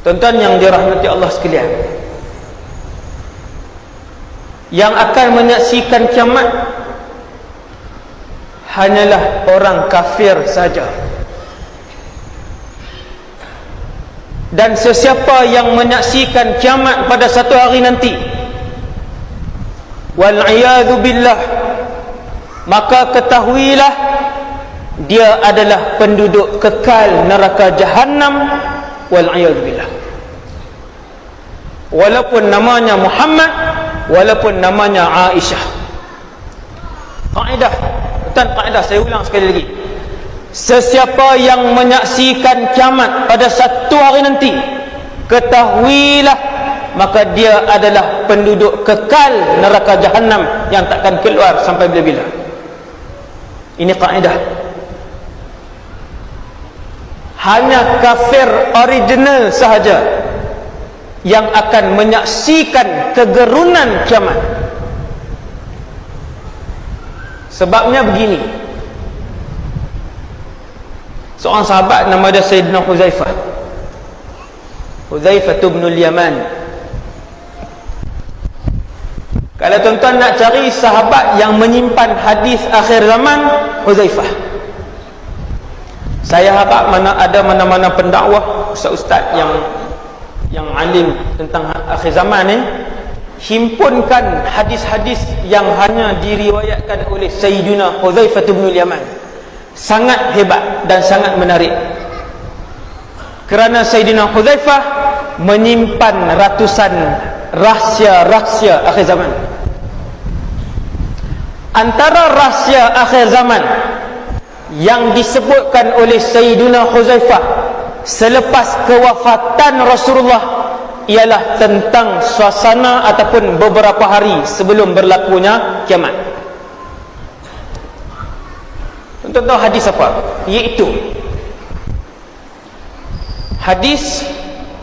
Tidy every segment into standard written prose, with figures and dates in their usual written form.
Tuan-tuan yang dirahmati Allah sekalian, yang akan menyaksikan kiamat hanyalah orang kafir saja. Dan sesiapa yang menyaksikan kiamat pada satu hari nanti, wal'iyadhu billah, maka ketahuilah dia adalah penduduk kekal neraka Jahannam, wal'iyadhu billah. Walaupun namanya Muhammad, walaupun namanya Aisyah. Kaedah, bukan kaedah, saya ulang sekali lagi. Sesiapa yang menyaksikan kiamat pada satu hari nanti, ketahuilah maka dia adalah penduduk kekal neraka Jahannam yang takkan keluar sampai bila-bila. Ini kaedah. Hanya kafir original sahaja yang akan menyaksikan kegerunan kiamat. Sebabnya begini, seorang sahabat nama dia Sayyidina Huzaifah bin al-Yaman. Kalau tuan-tuan nak cari sahabat yang menyimpan hadis akhir zaman, Huzaifah. Saya harap mana-mana pendakwah, ustaz-ustaz yang alim tentang akhir zaman ni, himpunkan hadis-hadis yang hanya diriwayatkan oleh Sayyidina Huzaifah bin al-Yaman. Sangat hebat dan sangat menarik, kerana Sayyidina Huzaifah menyimpan ratusan rahsia-rahsia akhir zaman. Antara rahsia akhir zaman yang disebutkan oleh Sayyidina Huzaifah selepas kewafatan Rasulullah ialah tentang suasana ataupun beberapa hari sebelum berlakunya kiamat. Tuan-tuan tahu hadis apa? Iaitu hadis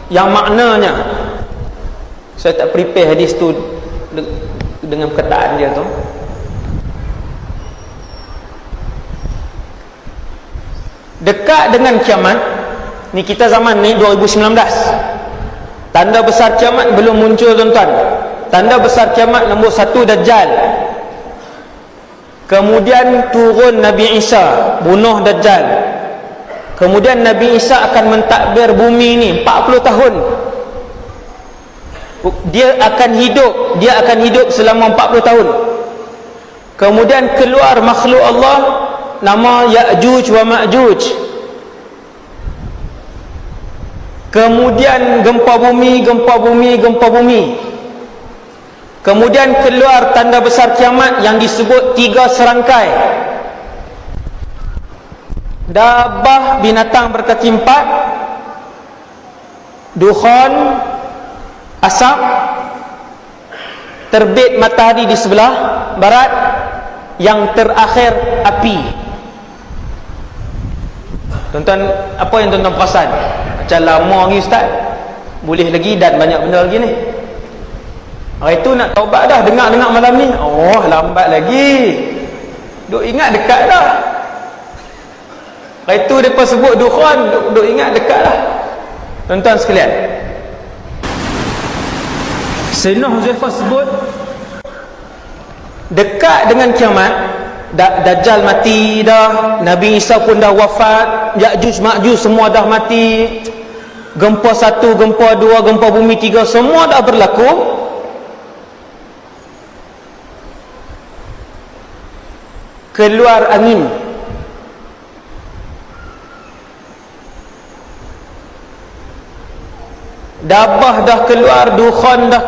yang maknanya, saya tak prepare hadis tu dengan perkataan dia tu. Dekat dengan kiamat ni, kita zaman ni 2019, tanda besar kiamat belum muncul tuan-tuan. Tanda besar kiamat nombor 1, Dajjal. Kemudian turun Nabi Isa, bunuh Dajjal. Kemudian Nabi Isa akan mentadbir bumi ni 40 tahun. Dia akan hidup selama 40 tahun. Kemudian keluar makhluk Allah nama Ya'juj wa Ma'juj. Kemudian gempa bumi. Kemudian keluar tanda besar kiamat yang disebut 3 serangkai. Dabah, binatang berkaki 4, dukhan, asap, terbit matahari di sebelah barat, yang terakhir api. Tuan-tuan, apa yang tuan-tuan perasan? Macam lama lagi ustaz, boleh lagi dan banyak benda lagi ni. Hari tu nak taubat dah, dengar malam ni, oh lambat lagi, duk ingat dekat dah. Hari tu mereka sebut dukhan, duk ingat dekat dah. Tuan-tuan sekalian, Sayyidina Huzaifah sebut dekat dengan kiamat, Dajjal mati dah, Nabi Isa pun dah wafat, Ya'juj Ma'juj semua dah mati, gempa 1, gempa 2, gempa bumi 3 semua dah berlaku. Keluar angin, dabah dah keluar, dukhan dah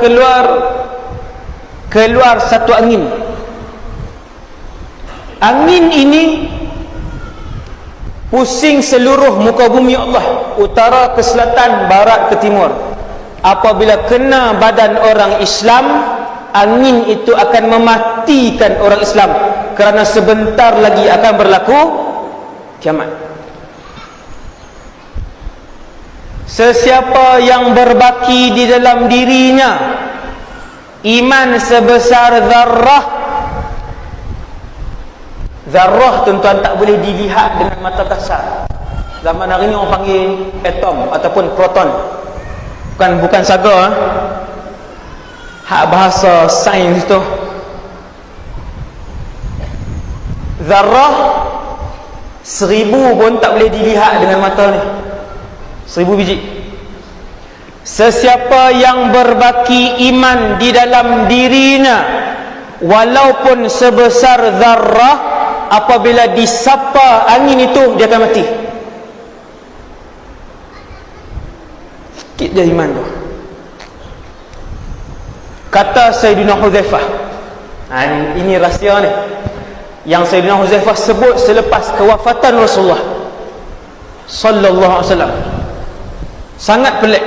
keluar satu angin. Angin ini pusing seluruh muka bumi Allah, utara ke selatan, barat ke timur. Apabila kena badan orang Islam, angin itu akan mematikan orang Islam, kerana sebentar lagi akan berlaku kiamat. Sesiapa yang berbaki di dalam dirinya iman sebesar zarrah, tuan-tuan, tak boleh dilihat dengan mata kasar. Zaman hari ni orang panggil atom ataupun proton. bukan saga hak bahasa sains tu. Zarrah 1000 pun tak boleh dilihat dengan mata ni. 1000 biji. Sesiapa yang berbaki iman di dalam dirinya walaupun sebesar zarrah, apabila disapa angin itu dia akan mati. Sikit je iman tu. Kata Sayyidina Huzaifah, ini rahsia ni yang Sayyidina Huzaifah sebut selepas kewafatan Rasulullah sallallahu alaihi wasallam. Sangat pelik,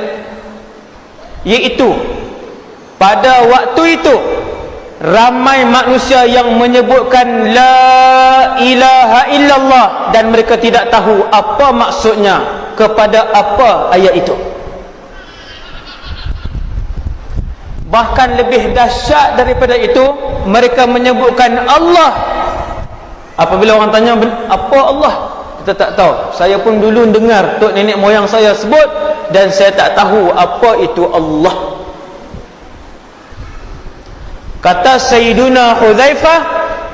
iaitu pada waktu itu ramai manusia yang menyebutkan la ilaha illallah dan mereka tidak tahu apa maksudnya, kepada apa ayat itu. Bahkan lebih dahsyat daripada itu, mereka menyebutkan Allah. Apabila orang tanya apa Allah, kita tak tahu. Saya pun dulu dengar tok nenek moyang saya sebut dan saya tak tahu apa itu Allah. Kata Sayyiduna Huzaifah,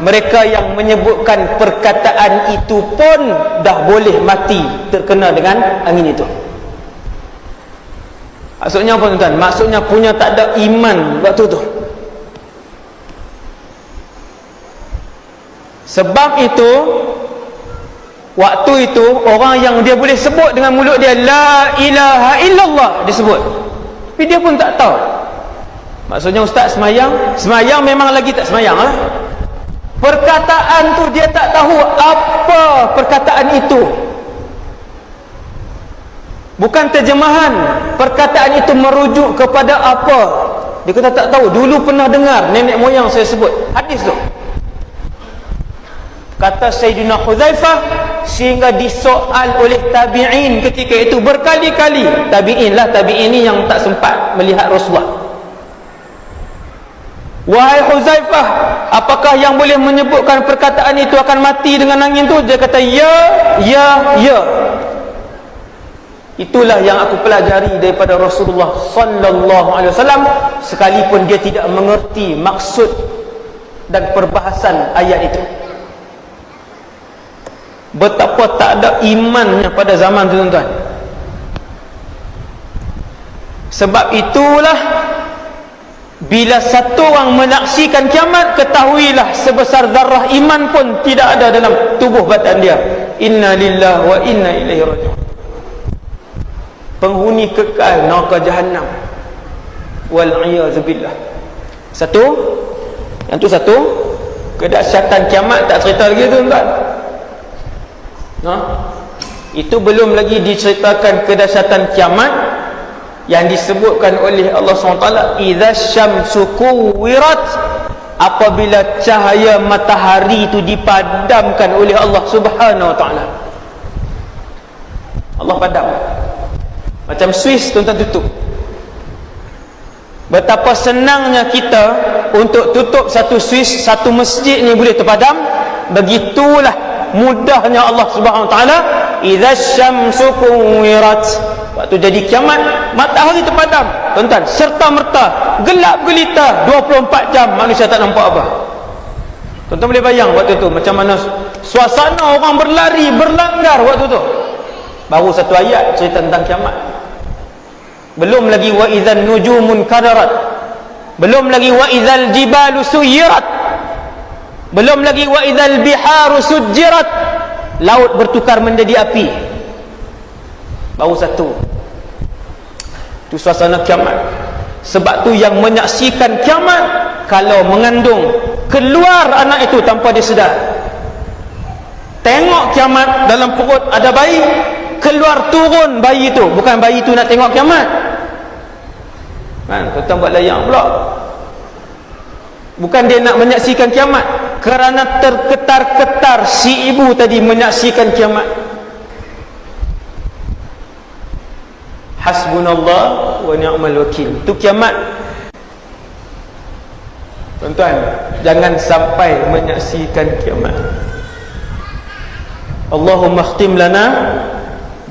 mereka yang menyebutkan perkataan itu pun dah boleh mati terkena dengan angin itu. Maksudnya apa tuan? Maksudnya punya tak ada iman waktu tu. Sebab itu waktu itu orang yang dia boleh sebut dengan mulut dia la ilaha illallah dia sebut, tapi dia pun tak tahu. Maksudnya ustaz semayang memang lagi tak semayang perkataan tu dia tak tahu apa perkataan itu. Bukan terjemahan perkataan itu merujuk kepada apa, dia kata tak tahu. Dulu pernah dengar nenek moyang saya sebut hadis tu. Kata Sayyidina Huzaifah, sehingga disoal oleh tabi'in ketika itu berkali-kali. Tabi'in ni yang tak sempat melihat Rasulullah. Wahai Huzaifah, apakah yang boleh menyebutkan perkataan itu akan mati dengan angin tu? Dia kata ya. Itulah yang aku pelajari daripada Rasulullah sallallahu alaihi wasallam, sekalipun dia tidak mengerti maksud dan perbahasan ayat itu. Betapa tak ada imannya pada zaman tu tuan-tuan. Sebab itulah bila satu orang menyaksikan kiamat, ketahuilah sebesar zarrah iman pun tidak ada dalam tubuh badan dia. Inna lillahi wa inna ilaihi raji'un. Penghuni kekal neraka jahannam, wal'iyazubillah. Yang tu satu, kedahsyatan kiamat tak cerita lagi tuan-tuan. Itu belum lagi diceritakan kedahsyatan kiamat yang disebutkan oleh Allah SWT, idza syamsu kuwirat, apabila cahaya matahari itu dipadamkan oleh Allah Subhanahu wa taala. Allah padam macam Swiss tuan-tuan tutup. Betapa senangnya kita untuk tutup satu Swiss, satu masjid ni boleh terpadam. Begitulah mudahnya Allah Subhanahu wa taala, idza syamsu kuwirat, waktu jadi kiamat matahari terpadam tuan-tuan, serta merta gelap gelita 24 jam, manusia tak nampak apa. Tuan-tuan boleh bayang waktu tu macam mana suasana orang berlari berlanggar waktu tu. Baru satu ayat cerita tentang kiamat. Belum lagi wa idzan nujumun kadarat, belum lagi wa idzal jibalu suyirat, belum lagi wa idzal biharu sujjirat, laut bertukar menjadi api. Baru satu. Itu suasana kiamat. Sebab tu yang menyaksikan kiamat, kalau mengandung, keluar anak itu tanpa dia sedar. Tengok kiamat dalam perut ada bayi, keluar turun bayi itu. Bukan bayi itu nak tengok kiamat. Tuan-tuan buat layang pula. Bukan dia nak menyaksikan kiamat, kerana terketar-ketar si ibu tadi menyaksikan kiamat. Hasbunallah wa ni'mal wakil. Itu kiamat. Tuan-tuan, jangan sampai menyaksikan kiamat. Allahumma khtim lana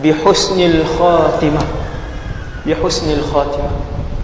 bihusnil khatimah. bihusnil khatimah.